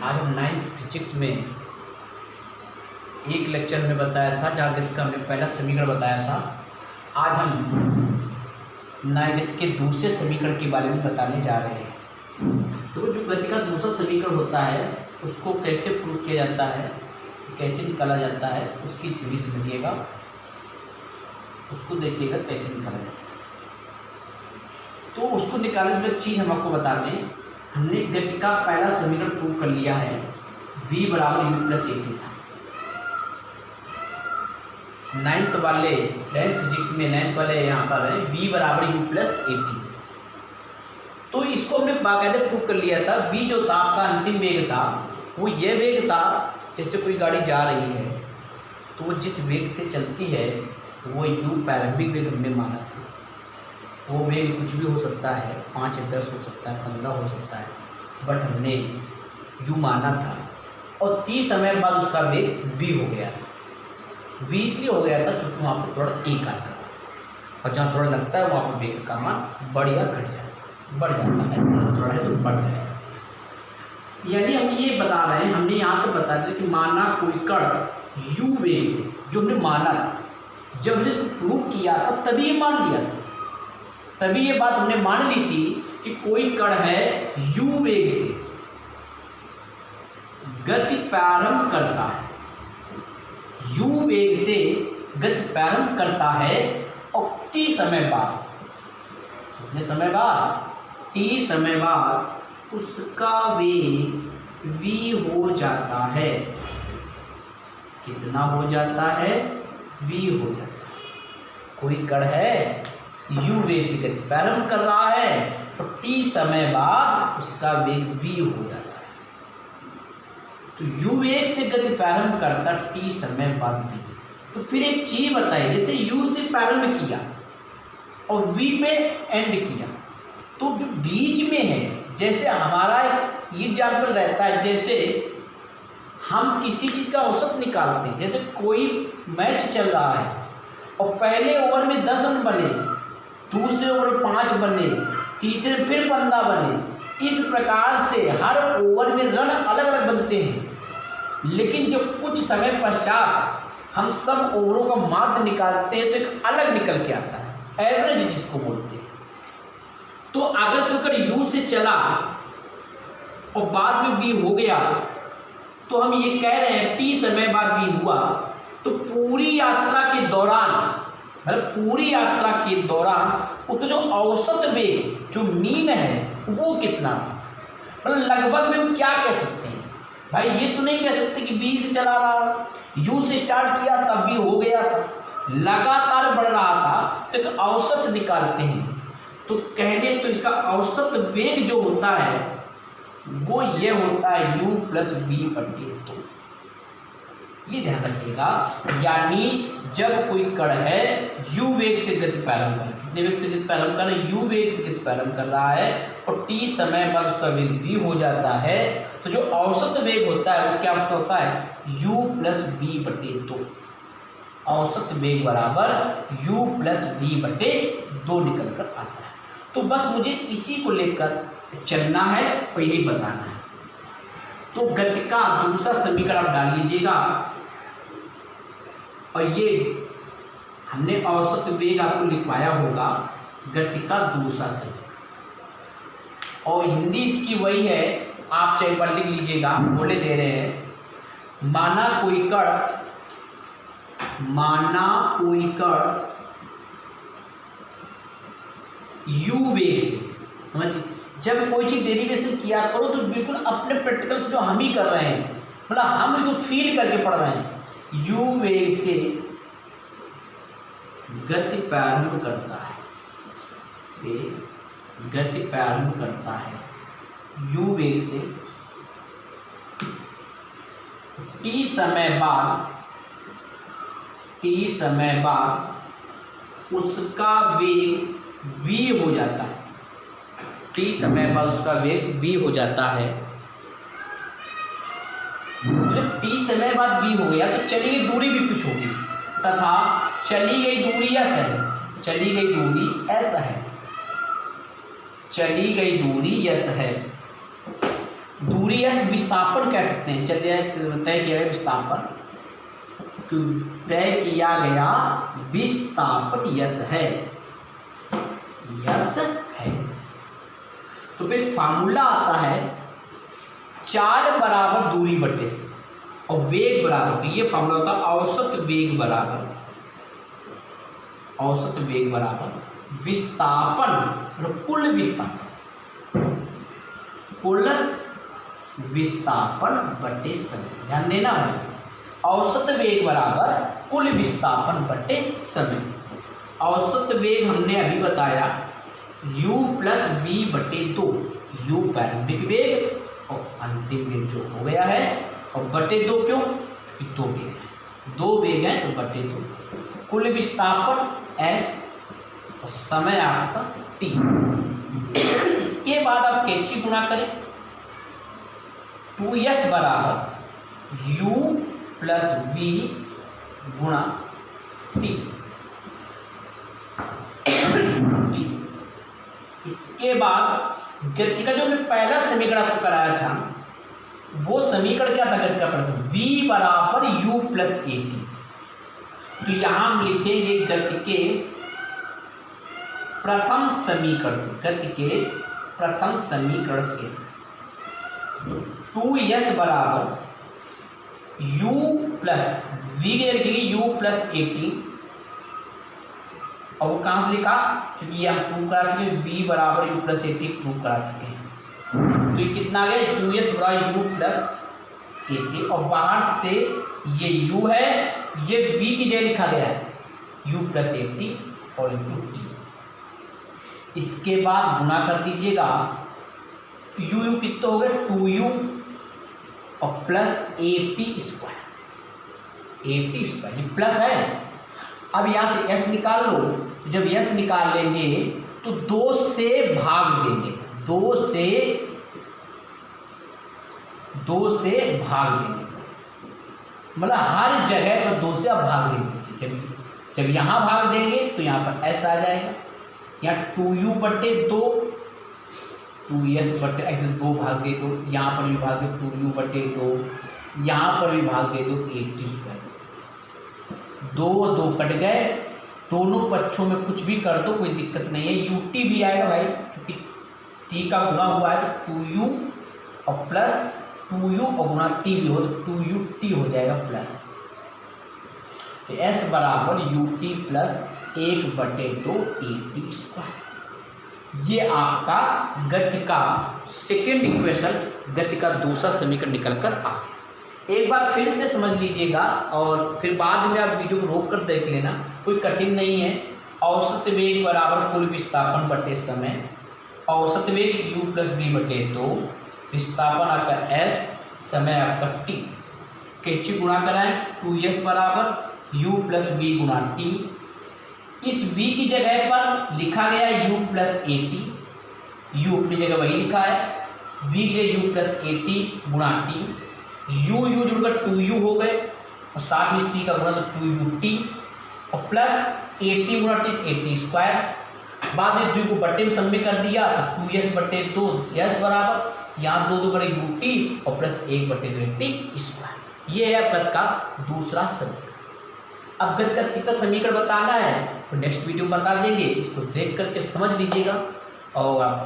आज हम 9th physics में एक लेक्चर में बताया था, जहाँ गति का हमने पहला समीकरण बताया था। आज हम गति के दूसरे समीकरण के बारे में बताने जा रहे हैं। तो जो गति का दूसरा समीकरण होता है उसको कैसे प्रूव किया जाता है, कैसे निकाला जाता है, उसकी थ्योरी समझिएगा, उसको देखिएगा कैसे निकाला जाता है। तो उसको निकालने में एक चीज़ हम आपको बता दें, हमने गति का पहला समीकरण प्रूव कर लिया है, v बराबर u प्लस ए टी था। 9th फिजिक्स में 9th वाले यहाँ पर है v बराबर u प्लस ए टी। तो इसको हमने बाकायदे प्रूव कर लिया था। v जो था आपका अंतिम वेग था, वो ये वेग था जैसे कोई गाड़ी जा रही है तो वो जिस वेग से चलती है वो u प्रारंभिक वेग हमने माना था। वो वेग कुछ भी हो सकता है, 5 या 10 हो सकता है, 15 हो सकता है, बट हमने u माना था। और 30 समय बाद उसका वेग v हो गया था। v इसलिए हो गया था क्योंकि वहाँ पर थोड़ा एक आता है, और जहाँ थोड़ा लगता है वहाँ पर वेग का मान बढ़ या घट जाता है, बढ़ जाता है, थोड़ा है तो बढ़ जाएगा। यानी हम ये बता रहे हैं, हमने यहाँ पर बता दिया कि माना कोई कण u वेग से, जो हमने माना था, जब हमने इसको प्रूव किया था तभी ये मान लिया था, तभी ये बात हमने मान ली थी कि कोई कण है u वेग से गति प्रारंभ करता है, u वेग से गति प्रारंभ करता है और t समय बाद, कितने समय बाद, t समय बाद उसका वेग v हो जाता है। कितना हो जाता है? v हो जाता है। कोई कण है u वेग से गति प्रारंभ कर रहा है और t समय बाद उसका वेग v हो जाता है। तो u वेग से गति प्रारंभ करता t समय बाद v। तो फिर एक चीज बताइए, जैसे u से प्रारंभ किया और v पे एंड किया, तो जो बीच में है, जैसे हमारा ये एग्जाम्पल रहता है, जैसे हम किसी चीज का औसत निकालते हैं, जैसे कोई मैच चल रहा है और पहले ओवर में 10 रन बने, दूसरे ओवर में 5 बने, तीसरे फिर 15 बने, इस प्रकार से हर ओवर में रन अलग अलग बनते हैं। लेकिन जब कुछ समय पश्चात हम सब ओवरों का माध्य निकालते हैं तो एक अलग निकल के आता है, एवरेज जिसको बोलते हैं। तो अगर कोई कण u से चला और बाद में v हो गया, तो हम ये कह रहे हैं t समय बाद v हुआ, तो पूरी यात्रा के दौरान, मतलब पूरी यात्रा के दौरान उसका जो औसत वेग, जो मीन है, वो कितना, मतलब लगभग में हम क्या कह सकते हैं भाई, ये तो नहीं कह सकते कि v से चला रहा, u से स्टार्ट किया तब v हो गया था, लगातार बढ़ रहा था, तो एक औसत निकालते हैं। तो कहने तो इसका औसत वेग जो होता है वो ये होता है u प्लस v बटे 2। ये ध्यान रखिएगा, यानी जब कोई कण है u वेग से गति प्रारंभ कर, कितने वेग से गति प्रारंभ कर रहा है, u वेग से गति प्रारंभ कर रहा है और t समय बाद उसका वेग v हो जाता है, तो जो औसत वेग होता है वो क्या उसका होता है u प्लस v बटे 2। औसत वेग बराबर u प्लस v बटे 2 निकल कर आता है। तो बस मुझे इसी को लेकर चलना है और यही बताना है। तो गति का दूसरा समीकरण आप डाल लीजिएगा, और ये हमने औसत वेग आपको लिखवाया होगा, गति का दूसरा समीकरण, और हिंदी इसकी वही है, आप चाहे एक बार लिख लीजिएगा, बोले दे रहे हैं, माना कोई कण u वेग से, समझिए, जब कोई चीज डेरिवेशन किया करो तो बिल्कुल अपने प्रैक्टिकल से जो हम ही कर रहे हैं, मतलब हम जो फील करके पढ़ रहे हैं, u वेग से गति प्रारंभ करता है, u वेग से t समय बाद उसका वेग v हो जाता है, t समय बाद उसका वेग v हो जाता है। जब t समय बाद v हो गया तो चली गई दूरी भी कुछ होगी, तथा चली गई दूरी s है, चली गई दूरी s है, दूरी दूरी s विस्थापन कह सकते हैं। चलिए तय किया गया विस्थापन, तय किया गया विस्थापन यस है, यस है। तो फिर फार्मूला आता है चाल बराबर दूरी बटे से और वेग बराबर, तो ये फार्मूला होता है औसत वेग बराबर, औसत वेग बराबर विस्थापन, कुल विस्थापन, कुल विस्थापन बटे समय। ध्यान देना भाई, औसत वेग बराबर कुल विस्थापन बटे समय। औसत वेग हमने अभी बताया u प्लस वी बटे 2, u प्रारंभिक वेग और अंतिम वेग जो हो गया है, और बटे 2 क्यों, क्योंकि 2 वेग हैं, 2 वेग हैं तो बटे 2। कुल विस्थापन s और समय आपका t। इसके बाद आप कैंची गुणा करें, 2s बराबर u प्लस वी गुणा टी। इसके बाद गति का जो हमने पहला समीकरण आपको कराया था, वो समीकरण क्या था गति का पहला, v बराबर u प्लस ए टी। तो यहां हम लिखेंगे गति के प्रथम समीकरण से, गति के प्रथम समीकरण से 2s बराबर u प्लस वी लिखेंगे u प्लस ए टी, और वो कहाँ से लिखा, चूंकि ये हम प्रूव करा चुके हैं, v बराबर u plus A T prove करा चुके हैं। तो ये कितना आ गया, 2s बराबर u प्लस ए टी, और बाहर से ये u है, ये v की जगह लिखा गया है u प्लस ए टी और इंटू टी। इसके बाद गुणा कर दीजिएगा, u कितना हो गया 2u और plus A T square, A T square ये प्लस है। अब यहाँ से s निकाल लो, जब s निकाल लेंगे तो 2 से भाग देंगे, 2 से भाग देंगे, मतलब हर जगह पर 2 से आप भाग दे दीजिए। जब यहाँ भाग देंगे तो यहाँ पर s आ जाएगा, यहाँ 2u बटे 2, 2s बटे ऐसे 2 भाग दे दो, यहाँ पर भी भाग दे 2u बटे 2, यहाँ पर भी भाग दे दो 80 स्क्वायर, 2 2 कट गए, दोनों पक्षों में कुछ भी कर दो कोई दिक्कत नहीं है, ut भी आएगा भाई, क्योंकि t का गुणा हुआ है तो 2u और प्लस 2u और गुणा t भी हो तो 2ut हो जाएगा प्लस। तो s बराबर ut प्लस 1/2 ए स्क्वायर। ये आपका गति का सेकेंड इक्वेशन, गति का दूसरा समीकरण निकल कर आ। एक बार फिर से समझ लीजिएगा और फिर बाद में आप वीडियो को रोक कर देख लेना, कोई कठिन नहीं है। औसत वेग बराबर कुल विस्थापन बटे समय, औसत वेग u प्लस वी बटे 2, विस्थापन आपका s, समय आपका t। कैंची गुणा कराएं, 2s बराबर u प्लस वी गुणा t। इस v की जगह पर लिखा गया u plus A T, u अपनी जगह वही लिखा है, v की जगह u प्लस ए टी गुणा टी, u जुड़कर 2u हो गए और साथ में t का गुणा तो 2ut और प्लस ए टी गुणा टी, ए टी स्क्वायर। बाद में 2 को बट्टे में सम्मिलित कर दिया तो 2s बटे 2 s बराबर, यहाँ 2 2 बड़े ut और प्लस 1/2 टी स्क्वायर। ये है गति का दूसरा समीकरण। अब गति का तीसरा समीकरण बताना है तो नेक्स्ट वीडियो बता देंगे, इसको देख करके समझ लीजिएगा और आप